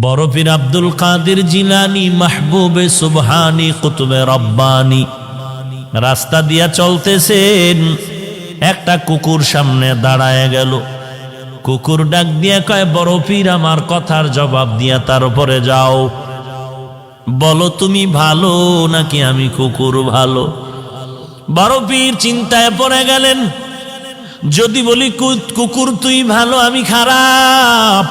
বড় পীর আব্দুল কাদের জিলানী মাহবুবে সুবহানী কুতুবে রব্বানী রাস্তা দিয়া চলতেছেন, একটা কুকুর সামনে দাঁড়ায় গেল। কুকুর ডাক দিয়া কয়, বড় পীর আমার কথার জবাব দিয়া তার উপরে যাও, বলো তুমি ভালো নাকি আমি কুকুর ভালো? বড় পীর চিন্তায় পড়ে গেলেন, যদি বলি কুকুর তুই ভালো আমি খারাপ,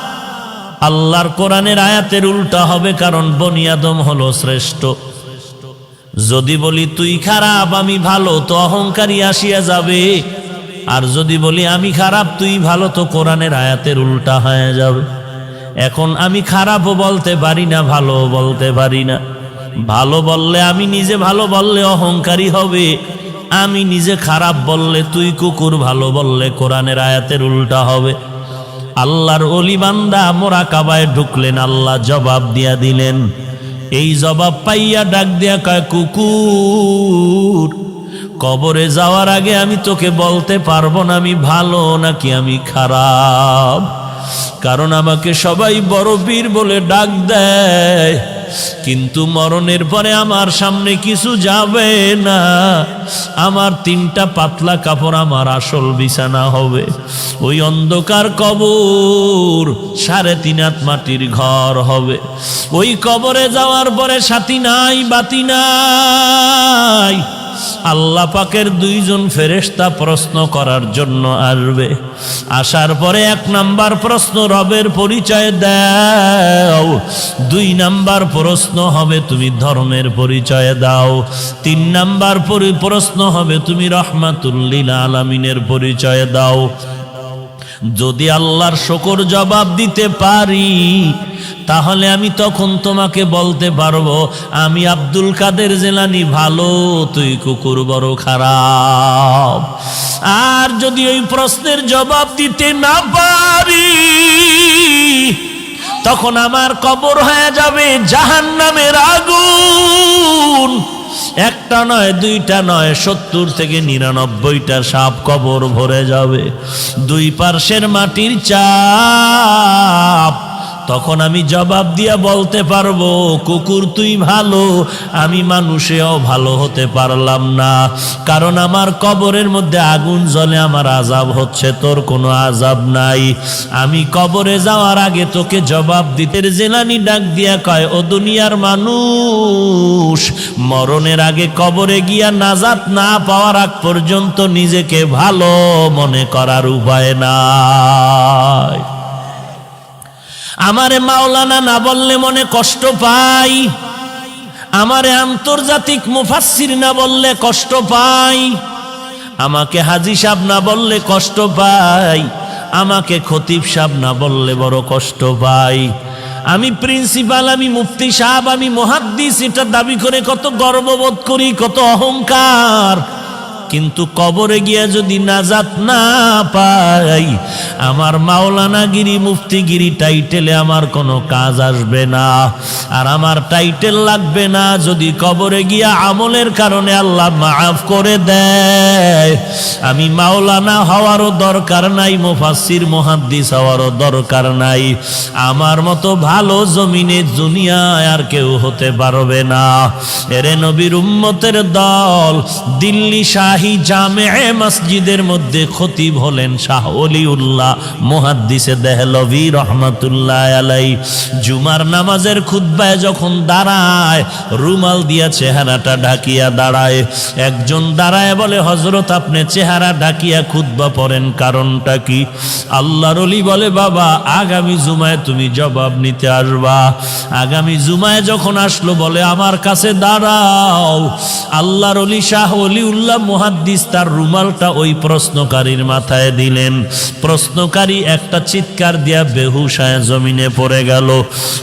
আল্লাহর কোরআনের আয়াতের উল্টা হবে, কারণ বনি আদম হলো শ্রেষ্ঠ। যদি বলি তুই খারাপ আমি ভালো, তো অহংকারী আসিয়া যাবে। আর যদি বলি আমি খারাপ তুই ভালো, তো কোরআনের আয়াতের উল্টা হয়ে যাবে। এখন আমি খারাপও বলতে পারি না, ভালো বলতে পারি না। ভালো বললে আমি নিজে ভালো বললে অহংকারী হবে, আমি নিজে খারাপ বললে তুই কুকুর ভালো বললে কোরআনের আয়াতের উল্টা হবে। আল্লাহর ওলি বান্দা মোরাকাবায় ঢুকলেন, আল্লাহ জবাব দিয়া দিলেন। এই জবাব পাইয়া ডাক দিয়া কয়, কুকুর কবরে যাওয়ার আগে আমি তোকে বলতে পারবো না আমি ভালো নাকি আমি খারাপ, কারণ আমাকে সবাই বড় পীর বলে ডাক দেয়, কিন্তু মরণের পরে আমার সামনে কিছু যাবে না। আমার 3টা পাতলা কাপড় আমার আসল বিছানা হবে। ওই অন্ধকার কবর 3.5 হাত মাটির ঘর হবে। ওই কবরে যাওয়ার পরে সাথী নাই, বাতি নাই। আল্লাহ পাকের 2 জন ফেরেশতা প্রশ্ন করার জন্য আসবে। আসার পরে 1 নাম্বার প্রশ্ন, রবের পরিচয় দাও। 2 নাম্বার প্রশ্ন হবে তুমি ধর্মের পরিচয় দাও। 3 নাম্বার প্রশ্ন হবে তুমি রহমাতুল লিল আলামিনের পরিচয় দাও। যদি আল্লাহর শুকর জবাব দিতে পারি, তাহলে আমি তখন তোমাকে বলতে পারবো আমি আব্দুল কাদের জিলানী ভালো, তুই কুকুর বড় খারাপ। আর যদি ওই প্রশ্নের জবাব দিতে না পারি, তখন আমার কবর হয়ে যাবে জাহান্নামের আগুন। 1টা নয়, 2টা নয়, 70 থেকে 99টা সাপ কবর ভরে যাবে। 2 পার্শ্বের মাটির চাপ। তখন আমি জবাব দিয়া বলতে পারবো, কুকুর তুই ভালো, আমি মানুষেও ভালো হতে পারলাম না, কারণ আমার কবরের মধ্যে আগুন জ্বলে, আমার আযাব হচ্ছে, তোর কোনো আযাব নাই। আমি কবরে যাওয়ার আগে তোকে জবাব দিতে। জিলানী ডাক দিয়া কয়, ও দুনিয়ার মানুষ, মরণের আগে কবরে গিয়া নাজাত না পাওয়ার আগ পর্যন্ত নিজেকে ভালো মনে করার উপায় নাই। আমারে মাওলানা না বললে মনে কষ্ট পাই, আমারে আন্তর্জাতিক মুফাসসির না বললে কষ্ট পাই, আমাকে হাজী সাহেব না বললে কষ্ট পাই, আমাকে খতিব সাহেব না বললে বড় কষ্ট পাই। আমি প্রিন্সিপাল, আমি মুফতি সাহেব, আমি মুহাদ্দিস, এটা দাবি করে কত গর্ববোধ করি, কত অহংকার। কিন্তু কবরে গিয়া যদি নাজাত না পাই, আমার মাওলানাগিরি মুফতিগিরি টাইটেলে আমার কোনো কাজ আসবে না। আর আমার টাইটেল লাগবে না যদি কবরে গিয়া আমলের কারণে আল্লাহ মাফ করে দেয়। আমি মাওলানা হওয়ারও দরকার নাই, মুফাসসির মুহাদ্দিস হওয়ারও দরকার নাই। আমার মতো ভালো জমিনে দুনিয়ায় আর কেউ হতে পারবে না। এরে নবীর উম্মতের দল, দিল্লি শাহী জামে মসজিদের মধ্যে খতিব হলেন শাহ ওলিউল্লাহ মুহাদ্দিসে দেহলভী রহমাতুল্লাহ আলাই। জুমার নামাজের খুতবায় যখন দাঁড়ায়, রুমাল দিয়া চেহারাটা ঢাকিয়া দাঁড়ায়। একজন দাঁড়ায় বলে, হযরত আপনি চেহারা ঢাকিয়া খুতবা পড়েন, কারণটা কি? আল্লাহর ওলি বলে, বাবা আগামী জুমায় তুমি জবাব নিতে আসবা। আগামী জুমায় যখন আসলো, বলে আমার কাছে দাঁড়াও। আল্লাহর ওলি শাহ ওলিউল্লাহ মুহাদ্দিস তার রুমালটা ওই প্রশ্নকারীর মাথায় দিলেন। প্রশ্নকারী একটা চিৎকার দিয়া বেহুশ হয়ে জমিনে পড়ে গেল।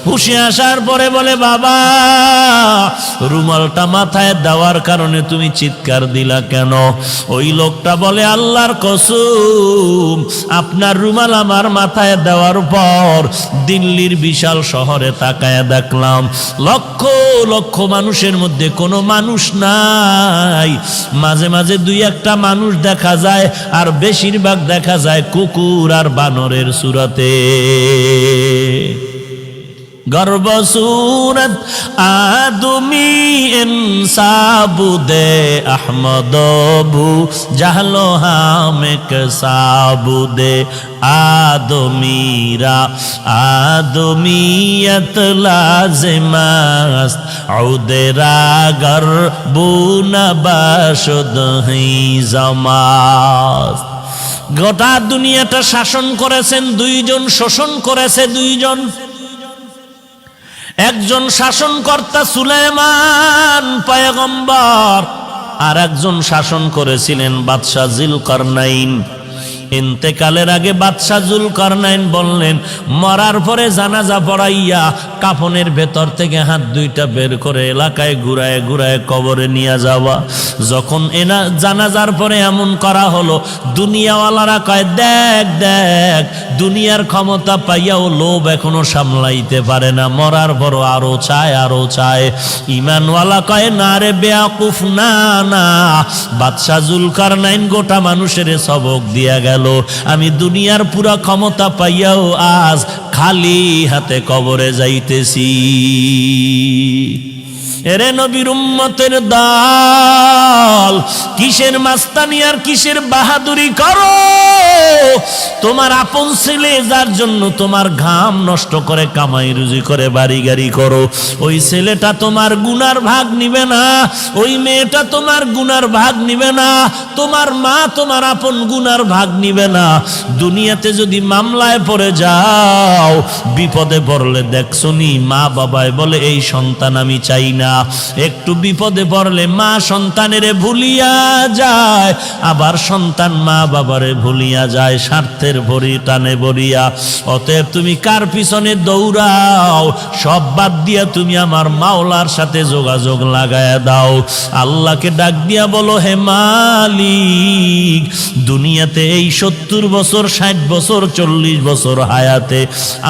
হুশে আসার পরে বলে, বাবা রুমালটা মাথায় দেওয়ার কারণে তুমি চিৎকার দিলা কেন? ওই লোকটা বলে, আল্লাহর কসম, আপনার রুমাল আমার মাথায় দেওয়ার পর দিল্লির বিশাল শহরে তাকায় দেখলাম লক্ষ লক্ষ মানুষের মধ্যে কোনো মানুষ নাই। মাঝে মাঝে 2-1টা মানুষ দেখা যায়, আর বেশিরভাগ দেখা যায় কুকুর আর বানরের সুরতে। गर्भ सूरत आदमी इंसाबुदे अहमदोबू जहलो हामिक साबुदे आदमीरा आदमीयत लाजिमस्त औदेरा गर्बूना बाशुद ही जमास्त। গোটা দুনিয়াটা শাসন করেছেন দুইজন, শোষণ করেছে দুইজন। একজন শাসনকর্তা সুলাইমান পয়গম্বর, আর একজন শাসন করেছিলেন বাদশাহ যুলকারনাইন। ইন্তেকালের আগে বাদশাহ যুলকারনাইন বললেন, মরার পরে জানাজা পড়াইয়া কাফনের ভেতর থেকে হাত দুইটা বের করে এলাকায় ঘুরায় ঘুরায় কবরে নিয়ে যাওয়া। যখন জানাজার পরে এমন করা হলো, দুনিয়াওয়ালারা কয়, দেখ দেখ, দুনিয়ার ক্ষমতা পাইয়াও লোভ এখনো সামলাইতে পারে না, মরার পর আরো চায় আরো চায়। ইমানওয়ালা কয়, না রে বেয়াকুফ, না না, বাদশাহ যুলকারনাইন গোটা মানুষের সবক দিয়া গেল। আমি দুনিয়ার পুরা ক্ষমতা পাইয়াও আজ খালি হাতে কবরে যাইতেছি। এরে নবীর উম্মতের দল, কিসের মাস্তানি আর কিসের বাহাদুরি করো? তোমার আপন ছেলে যার জন্য তোমার ঘাম নষ্ট করে কামাই রুজি করে বাড়ি গাড়ি করো, ওই ছেলেটা তোমার গুনার ভাগ নিবে না, ওই মেয়েটা তোমার গুনার ভাগ নিবে না, তোমার মা তোমার আপন গুনার ভাগ নিবে না। দুনিয়াতে যদি মামলায় পড়ে যাও, বিপদে পড়লে দেখছনি মা বাবায় বলে এই সন্তান আমি চাই না। একটু বিপদে পড়লে মা সন্তানেরে ভুলিয়া যায়, আবার সন্তান মা বাবারে ভুলিয়া যায় স্বার্থের ভরি টানে ভরিয়া। অতএব তুমি কার পিছনে দৌড়াও, সব বাদ দিয়া তুমি আমার মাওলার সাথে যোগাযোগ লাগায়া দাও। আল্লাহকে ডাক দিয়া বলো, হে মালিক, দুনিয়াতে এই 70 বছর 60 বছর 40 বছর হায়াতে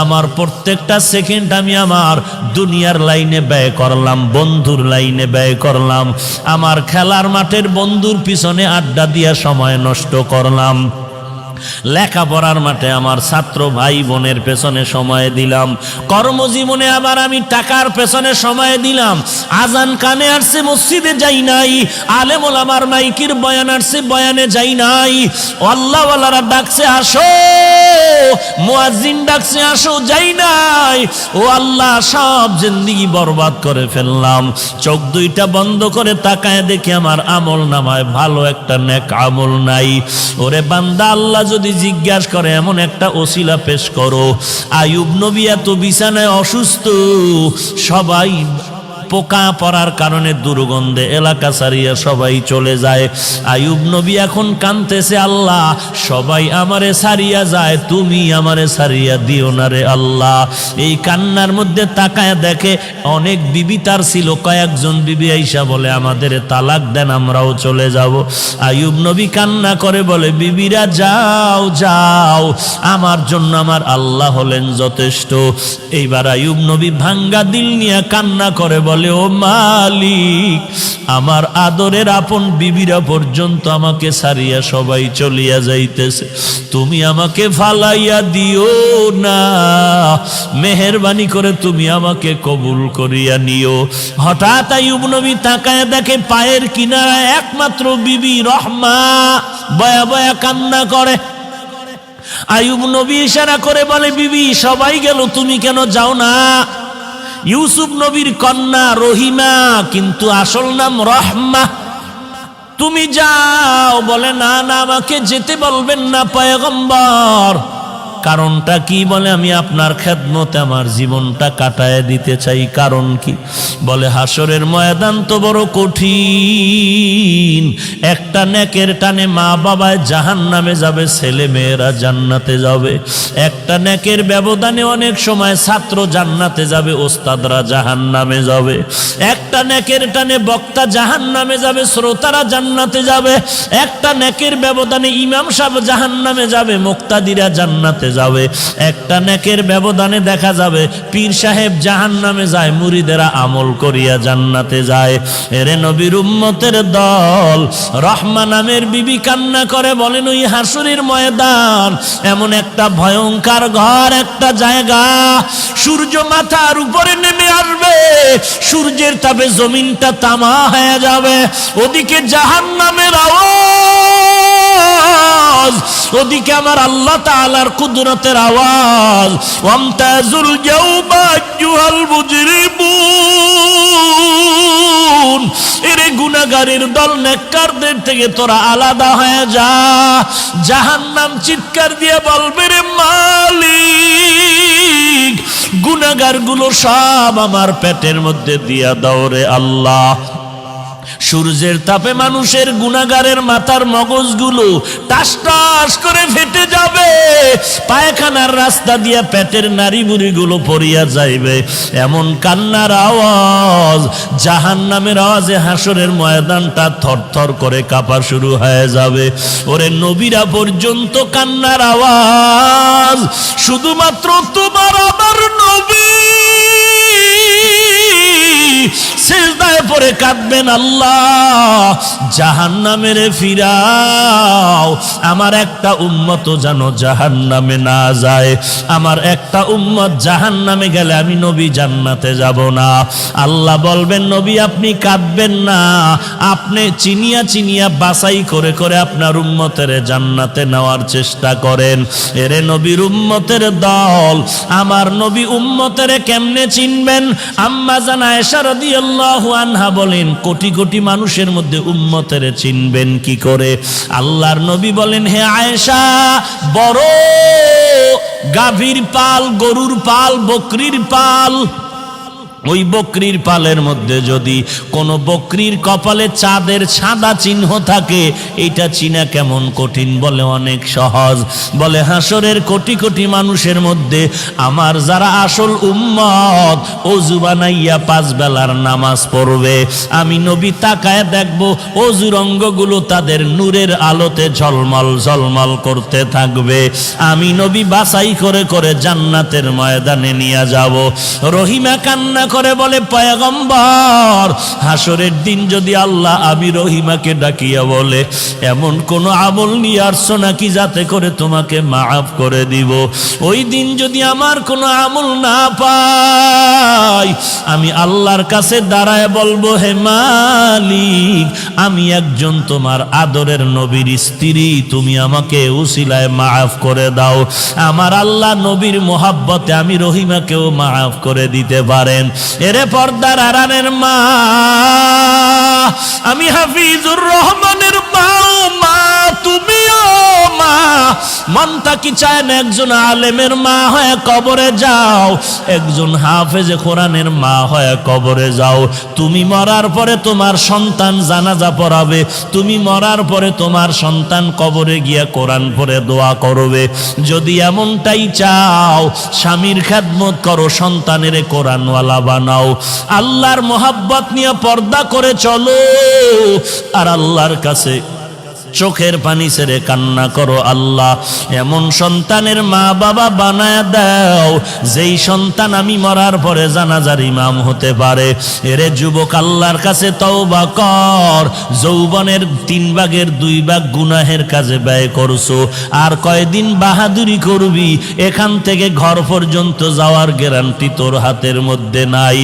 আমার প্রত্যেকটা সেকেন্ড আমি আমার দুনিয়ার লাইনে ব্যয় করলাম, বন্ধুর লাইনে ব্যয় করলাম, আমার খেলার মাঠের বন্ধুর পিছনে আড্ডা দিয়া সময় নষ্ট করলাম, লেখাপড়ার মাঠে আমার ছাত্র ভাই বোনের পেছনে সময় দিলাম, কর্মজীবনে আবার আমি টাকার পেছনে সময় দিলাম। আজান কানে আসছে মসজিদে যাই নাই, আলেম ওলামার মাইকির বয়ান আসছে বয়ানে যাই নাই, আল্লাহওয়ালারা ডাকছে আসো, মুয়াজ্জিন ডাকছে আসো, যাই নাই। ও আল্লাহ, সব জিন্দেগি বরবাদ করে ফেললাম। চোখ দুইটা বন্ধ করে তাকায় দেখি আমার আমল নামায় ভালো একটা নেক আমল নাই। ওরে বান্দা, আল্লাহ যদি জিজ্ঞাসা করে এমন একটা ওসিলা পেশ করো। আইয়ুব নবী এত বিছানায় অসুস্থ, সবাই পোকা পড়ার কারণে দুর্গন্ধে এলাকা ছাড়িয়া সবাই চলে যায়। আইয়ুব নবী এখন কাঁদতেছে, আল্লাহ সবাই আমারে ছাড়িয়া যায়, তুমি আমারে ছাড়িয়া দিও না রে আল্লাহ। এই কান্নার মধ্যে তাকায় দেখে অনেক বিবি তার ছিল, কয়েকজন বিবি আইসা বলে আমাদের তালাক দেন, আমরাও চলে যাব। আইয়ুব নবী কান্না করে বলে, বিবিরা যাও যাও, আমার জন্য আমার আল্লাহ হলেন যথেষ্ট। এইবার আইয়ুব নবী ভাঙ্গা দিল নিয়ে কান্না করে বলে, ও মালিক, আমার আদরের আপন বিবিরা পর্যন্ত আমাকে ছাড়িয়া সবাই চলিয়া যাইতেছে, তুমি আমাকে ফালাইয়া দিও না, মেহেরবানি করে তুমি আমাকে কবুল করিয়া নিও। হঠাৎ আইয়ুব নবী তাকায় দেখে পায়ের কিনারায় একমাত্র বিবি রহমা বয়া বয়া কান্না করে। আইয়ুব নবী ইশারা করে বলে, বিবি সবাই গেল, তুমি কেন যাও না? ইউসুফ নবীর কন্যা রহিমা, কিন্তু আসল নাম রহমা, তুমি যাও। বলে, না না, আমাকে যেতে বলবেন না পয়গম্বর। কারণটা কি? বলে, আমি আপনার খেদমতে আমার জীবনটা কাটায় দিতে চাই। কারণ কি? বলে, হাসরের ময়দান তো বড় কঠিন, একটা নেকের টানে মা বাবায় জাহান্নামে যাবে, ছেলে মেয়েরা জান্নাতে যাবে। একটা নেকের ব্যবধানে অনেক সময় ছাত্র জান্নাতে যাবে, ওস্তাদরা জাহান্নামে যাবে। একটা নেকের টানে বক্তা জাহান্নামে যাবে, শ্রোতারা জান্নাতে যাবে। একটা নেকের ব্যবধানে ইমাম সাহেব জাহান্নামে যাবে, মুক্তাদিরা জান্নাতে যাবে। একটা নেকের ব্যবধানে দেখা যাবে পীর সাহেব জাহান্নামে যায়, মুরিদেরা আমল করিয়া জান্নাতে যায়। এরে নবীর উম্মতের দল, রহমা নামের বিবি কান্না করে বলেন, ওই হাসরের ময়দান এমন একটা ভয়ঙ্কর ঘর, একটা জায়গা, সূর্য মাথার উপরে নেমে আসবে, সূর্যের তাপে জমিনটা তামা হয়ে যাবে, ওদিকে জাহান্নামের আওয়াজ, ওদিকে আমার আল্লাহ তাআলার কুদরতের আওয়াজ। ওয়ামতাজুল ইয়াউমা আইয়ুহাল মুজরিমুন, এরে গুনাহগারের দল, নেককারদের থেকে তোরা আলাদা হয়ে যা। জাহান্নাম চিৎকার দিয়ে বলবে, রে মালিক, গুনাহগার গুলো সব আমার পেটের মধ্যে দিয়া দাও রে আল্লাহ। সূর্যের তাপে মানুষের গুনাহগারের মাথার মগজগুলো টাস টাস করে ফেটে যাবে, পায়খানার রাস্তা দিয়া পেটের নারী বুড়িগুলো পড়িয়া যাইবে। এমন কান্নার আওয়াজ, জাহান্নামের আওয়াজে হাসরের ময়দানটা থরথর করে কাঁপা শুরু হয়ে যাবে। ওরে নবীরা পর্যন্ত কান্নার আওয়াজ, শুধুমাত্র তোমার আমার নবী সিজদায় পড়ে কাঁদবেন, আল্লাহ জাহান্নামে রে ফিরাও, আমার একটা উম্মত যেন জাহান্নামে না যায়, আমার একটা উম্মত জাহান্নামে গেলে আমি নবী জান্নাতে যাব না। আল্লাহ বলবেন, নবী আপনি কাঁদবেন না, আপনি চিনিয়া চিনিয়া বাছাই করে করে আপনার উম্মতের জান্নাতে নেওয়ার চেষ্টা করেন। এরে নবীর উম্মতের দল, আমার নবী উম্মতের কেমনে চিনবেন? আম্মা জান আয়েশা রাদিয়াল্লাহু আনহা বলেন, কোটি কোটি মানুষের মধ্যে উম্মতের চিনবেন কি করে? আল্লাহর নবী বলেন, হে আয়েশা, বড় গাভীর পাল, গরুর পাল, বকরির পাল, ওই বকরির পালের মধ্যে যদি কোনো বকরির কপালে চাঁদের সাদা চিহ্ন থাকে, এটা চিনা কেমন কঠিন? বলে অনেক সহজ। বলে হাসরের কোটি কোটি মানুষের মধ্যে আমার যারা আসল উম্মত, ওযু বানাইয়া 5 বেলার নামাজ পড়বে, আমি নবী তাকায় দেখব ওযুর অঙ্গগুলো তাদের নূরের আলোতে ঝলমল ঝলমল করতে থাকবে। আমি নবী বাছাই করে করে জান্নাতের ময়দানে নিয়ে যাব। রহিমা কান্না করে বলে, পয়গম্বর, হাসরের দিন যদি আল্লাহ আমি রহিমাকে ডাকিয়া বলে, এমন কোন আমল নিয়ে আসছো নাকি যাতে করে তোমাকে মাফ করে দিব? ওই দিন যদি আমার কোনো আমল না পাই, আমি আল্লাহর কাছে দাঁড়ায় বলবো, হে মালিক, আমি একজন তোমার আদরের নবীর স্ত্রী, তুমি আমাকে উসিলায় মাফ করে দাও। আমার আল্লাহ নবীর মোহাব্বতে আমি রহিমাকেও মাফ করে দিতে পারেন। এরে পর্দার আড়ালের মা, আমি হাফিজুর রহমানের মা, তুমিও মা। মনটা কি চায় না একজন আলেমের মা হয়ে কবরে যাও, একজন হাফেজে কোরআনের মা হয়ে কবরে যাও। তুমি মরার পরে তোমার সন্তান জানাজা পড়াবে, তুমি মরার পরে তোমার সন্তান কবরে গিয়া কোরআন পড়ে দোয়া করবে। যদি এমনটাই চাও, স্বামীর খেদমত করো, সন্তানের কোরআনওয়ালা বানাও, আল্লাহর মোহাব্বত নিয়ে পর্দা করে চলো, আর আল্লাহর কাছে চোখের পানি ছেড়ে কান্না করো, আল্লাহ এমন সন্তানের মা বাবা বানায় দাও যেই সন্তান আমি মরার পরে জানাজার ইমাম হতে পারে। এরে যুবক, আল্লাহর কাছে তওবা কর। যৌবনের 3 ভাগের 2 ভাগ গুনাহের কাজে ব্যয় করছো, আর কয়দিন বাহাদুরি করবি? এখান থেকে ঘর পর্যন্ত যাওয়ার গ্যারান্টি তোর হাতের মধ্যে নাই।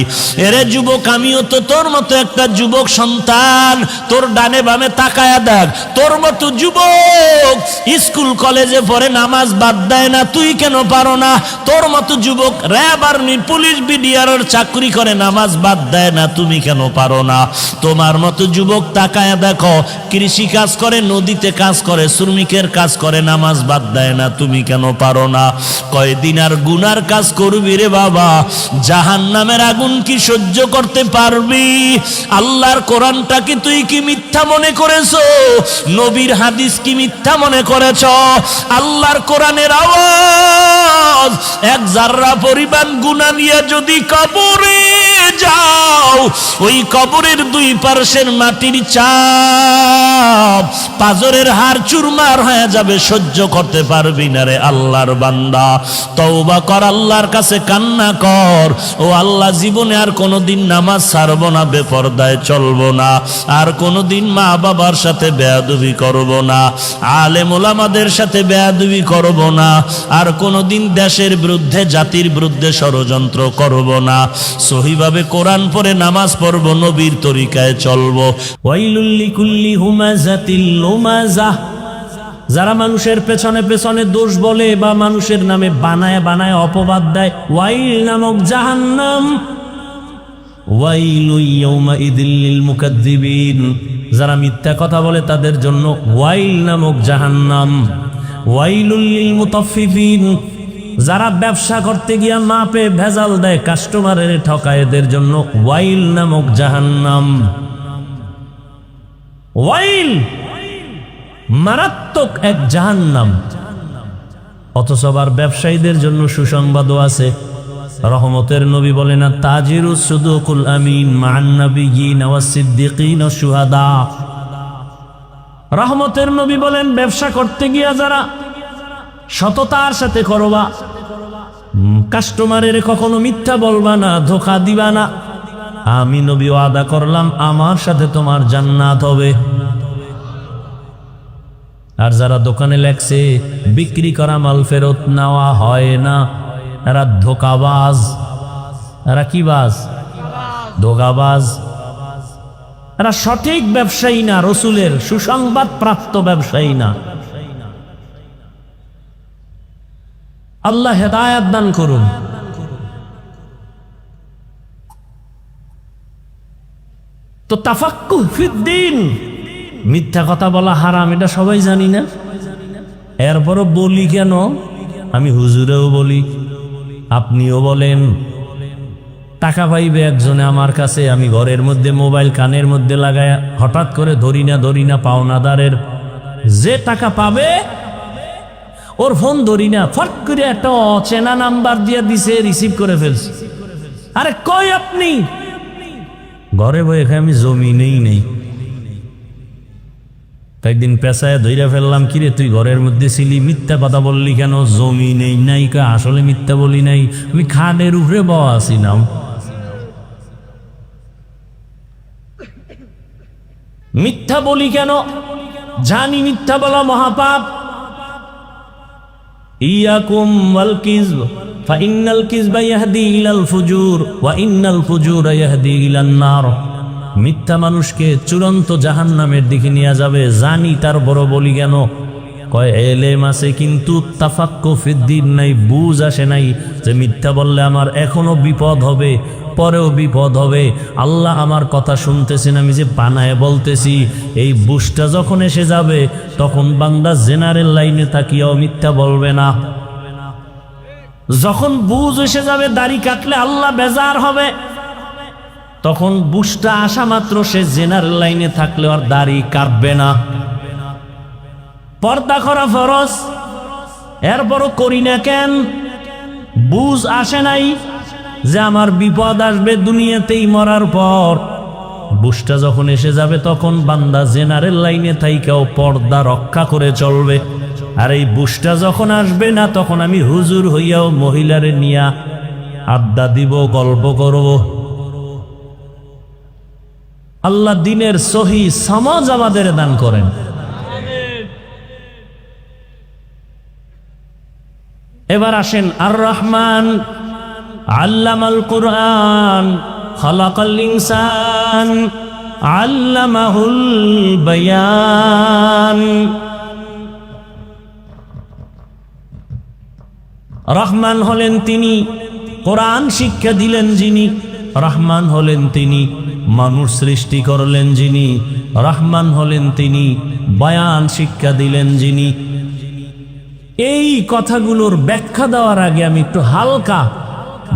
এরে যুবক, আমিও তো তোর মতো একটা যুবক সন্তান। তোর ডানে বামে তাকায়া দেখ, তোর মতো যুবক স্কুল কলেজে পড়ে নামাজ বাদ দেয় না, তুই কেন পারো না? তোর মতো যুবক র্যাব আর্মি পুলিশ বিডিআর চাকরি করে নামাজ বাদ দেয় না, তুমি কেন পারো না? তোমার মতো যুবক তাকায় দেখো, কৃষি কাজ করে, নদীতে কাজ করে, শ্রমিকের কাজ করে, নামাজ বাদ দেয় না, তুমি কেন পারো না? কয়দিন আর গুনার কাজ করবি রে বাবা? জাহান্নামের আগুন কি সহ্য করতে পারবি? আল্লাহর কোরআনটাকে তুই কি মিথ্যা মনে করেছো? নবীর হাদিস কি মিথ্যা মনে করেছ? আল্লাহর কোরআনের আওয়াজ। এক জাররা পরিমাণ গুনাহ নিয়ে যদি কবরে যাও, ওই কবরের দুই পার্শ্বের মাটির চাপ পাজরের হাড় চুরমার হয়ে যাবে, সহ্য করতে পারবি না রে আল্লাহর বান্দা। তওবা কর, আল্লাহর কাছে কান্না কর। ও আল্লাহ, জীবনে আর কোনোদিন নামাজ ছাড়ব না, বেপরদায় চলব না, আর কোনোদিন মা বাবার সাথে বেয়াদবি করব না, আলেম ওলামাদের সাথে বেয়াদবি করব না, আর কোনোদিন দেশের বিরুদ্ধে জাতির বিরুদ্ধে ষড়যন্ত্র করব না, সহিভাবে কোরআন পড়ে নামাজ পড়ব, নবীর তরিকায় চলব। ওয়াইলুল লিকুল্লি হুমাযাতিল লুমাযাহ, যারা মানুষের পেছনে পেছনে দোষ বলে বা মানুষের নামে বানায় বানায় অপবাদ দেয়, ওয়াইল নামক জাহান্নাম। ওয়াইলু ইয়াউমাইযিল লিল মুকাদ্দিবিন, যারা মিথ্যা কথা বলে তাদের জন্য ওয়াইল নামক জাহান্নাম। ওয়াইলুল লিল মুতাফফিফিন, যারা ব্যবসা করতে গিয়া মাপে ভেজাল দেয়, কাস্টমারের ঠকায়, এদের জন্য ওয়াইল নামক জাহান্নাম। ওয়াইল মারাত্মক এক জাহান্নাম। অথচ আবার ব্যবসায়ীদের জন্য সুসংবাদও আছে। রহমতের নবী বলেন, তাজিরুস সুদুকুল আমিন মান নাবিয়িন ওয়াস সিদ্দিকিন ওয়াশ শুহাদা। রহমতের নবী বলেন, ব্যবসা করতে গিয়া যারা সততার সাথে করবা, কাস্টমারের কখনো মিথ্যা বলবা না, ধোঁকা দিবা না, আমি নবী ওয়াদা করলাম আমার সাথে তোমার জান্নাত হবে। আর যারা দোকানে লেখছে বিক্রি করা মাল ফেরত নেওয়া হয় না, এরা ধোকাবাজ। এরা কি বাজ? ধোকাবাজ। এরা সঠিক ব্যবসায়ী না, রসুলের সুসংবাদ প্রাপ্ত ব্যবসায়ী না। আল্লাহ হেদায়েত দান করুন। তো তাফাক্কুহ ফিদ্দিন, মিথ্যা কথা বলা হারাম, এটা সবাই জানি না, এরপরও বলি কেন? আমি হুজুরেও বলি, আপনিও বলেন। টাকা পাইবে একজনে আমার কাছে, আমি ঘরের মধ্যে মোবাইল কানের মধ্যে লাগায় হঠাৎ করে ধরি না পাওনাদারের যে টাকা পাবে ওর ফোন ধরি না, ফট করে একটা অচেনা নাম্বার দিয়ে দিছে, রিসিভ করে ফেলছে। আরে কই আপনি? ঘরে বই এখানে আমি জমিনেই নেই। কয়েকদিন পেশায় ধইরা ফেললাম, কিরে তুই ঘরের মধ্যে ছিলি, মিথ্যা কথা বললি কেন? জমি নেই নাই। আসলে মিথ্যা বলি নাই, আমি খাটের উপরে বওয়া আছিলাম। মিথ্যা বলি কেন? জানি মিথ্যা বলা মহাপাপ। ইয়াকুম ওয়াল কিযব ফাইন্নাল কিযবা ইয়াহদি ইলাল ফুজুর ওয়া ইন্নাল ফুজুরা ইয়াহদি ইলান নার। মিথ্যা মানুষকে চূড়ান্ত জাহান্নামের দিকে নিয়ে যাবে। জানি, তার বড় বলি কেন? কয় এলেম আছে কিন্তু তাফাক্কুহ ফিদ্দিন নাই, বুঝ আসে নাই যে মিথ্যা বললে আমার এখনো বিপদ হবে, পরেও বিপদ হবে। আল্লাহ আমার কথা শুনতেছেন, আমি যে বানায় বলতেছি, এই বুঝটা যখন এসে যাবে তখন বান্দা জেনারেল লাইনে তাকিয়াও মিথ্যা বলবে না। যখন বুঝ এসে যাবে, দাড়ি কাটলে আল্লাহ বেজার হবে, তখন বুঝটা আসা মাত্র সে জেনারেল লাইনে থাকলে আর দাড়ি কাটবে না। পর্দা করা ফরজ, এরপরও করি না কেন? বুঝ আসে নাই যে আমার বিপদ আসবে দুনিয়াতেই মরার পর। বুঝটা যখন এসে যাবে তখন বান্দা জেনারেল লাইনে থাইকাও পর্দা রক্ষা করে চলবে। আর এই বুঝটা যখন আসবে না, তখন আমি হুজুর হইয়াও মহিলারে নিয়া আড্ডা দিব, গল্প করব। আল্লাহ দিনের সহি সমাজ আমাদের দান করেন। এবার আসেন, আর রহমান আল্লামাল কুরআন খালাকাল ইনসান আল্লামাহুল বায়ান। রহমান হলেন তিনি, কোরআন শিক্ষা দিলেন যিনি। রহমান হলেন তিনি, মানুষ সৃষ্টি করলেন যিনি। রহমান হলেন তিনি, বয়ান শিক্ষা দিলেন যিনি। এই কথাগুলোর ব্যাখ্যা দেওয়ার আগে আমি একটু হালকা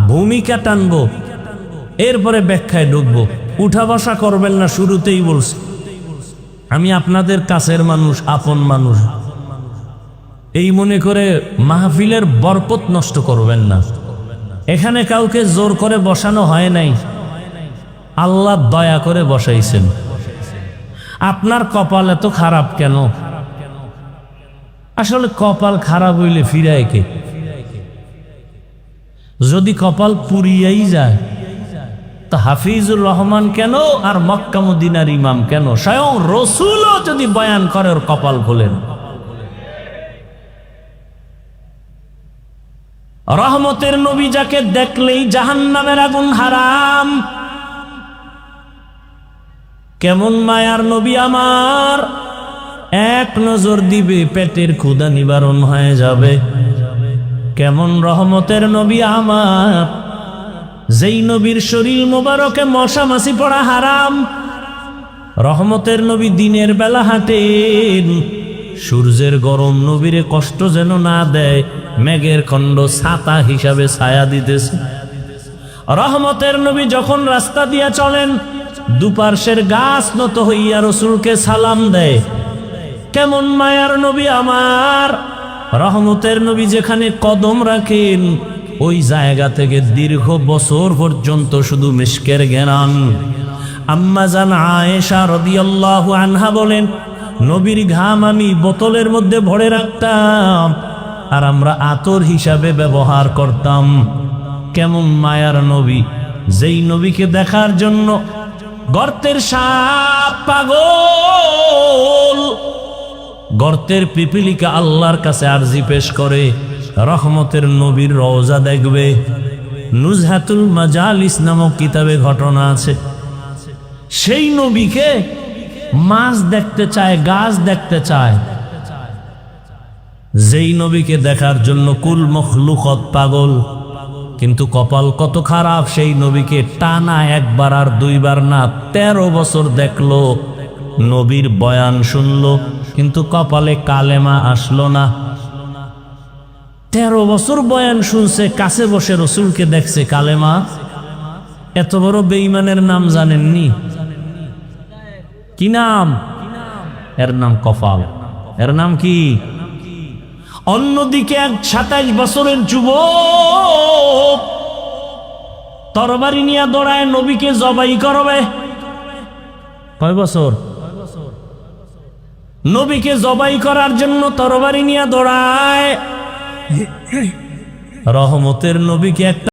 ভূমিকা টানবো, এরপরে ব্যাখ্যায় ঢুকবো। উঠা বসা করবেন না, শুরুতেই বলছি। আমি আপনাদের কাছের মানুষ, আপন মানুষ, এই মনে করে মাহফিলের বরকত নষ্ট করবেন না। এখানে কাউকে জোর করে বসানো হয় নাই, আল্লাহ দয়া করে বসাইছেন। আপনার কপাল এত খারাপ কেন? আসলে কপাল খারাপ হইলে ফিরায় কে? যদি কপাল পুরিয়াই যায় তা হাফিজুর রহমান কেন আর মক্কা মদিনার ইমাম কেন? স্বয়ং রসুলও যদি বয়ান করে ওর কপাল খোলেন। রহমতের নবী যাকে দেখলেই জাহান্নামের আগুন হারাম, কেমন মায়ার নবী আমার, এক নজর দিবে পেটের ক্ষুধা নিবারণ হয়ে যাবে। কেমন রহমতের নবী আমার, যেই নবীর শরীর মোবারকে মশা মাছি পড়া হারাম। রহমতের নবী দিনের বেলা হাঁটেন, সূর্যের গরম নবীরে কষ্ট যেন না দেয়, মেঘের খণ্ড ছাতা হিসাবে ছায়া দিতেছে। রহমতের নবী যখন রাস্তা দিয়া চলেন, দুপার্শ্বের গাছ নত হইয়া রসুলকে সালাম দেয়। কেমন মায়ার নবী আমার, রহমতের নবী যেখানে কদম রাখেন ওই জায়গা থেকে দীর্ঘ বছর পর্যন্ত শুধু মিশকের ঘ্রাণ। আম্মা জান আয়েশা রাদিয়াল্লাহু আনহা বলেন, নবীর ঘাম আমি বোতলের মধ্যে ভরে রাখতাম আর আমরা আতর হিসাবে ব্যবহার করতাম। কেমন মায়ার নবী, যেই নবীকে দেখার জন্য গর্তের সাপ পাগল, গর্তের পিপিলিকা আল্লাহর কাছে আরজি পেশ করে রহমতের নবীর রওজা দেখবে। নুজহাতুল মাজালিস নামক কিতাবে ঘটনা আছে, সেই নবীকে মাছ দেখতে চায়, গাছ দেখতে চায়। যেই নবীকে দেখার জন্য কুল মখলুকত পাগল, কিন্তু কপাল কত খারাপ, সেই নবীকে টানা একবার আর দুইবার না 13 বছর দেখলো, নবীর বয়ান শুনলো, কিন্তু কপালে কালেমা আসলো না। 13 বছর বয়ান শুনছে, কাছে বসে রসুলকে দেখছে, কালেমা। এত বড় বেঈমানের নাম জানেননি? কি নাম? এর নাম কপাল। এর নাম কি? অন্যদিকে এক 27 বছরের যুবক তরবারি নিয়ে দৌড়ায় নবীকে জবাই করবে। কয় বছর? নবীকে জবাই করার জন্য তরবারি নিয়ে দৌড়ায়। রহমতের নবীকে একটা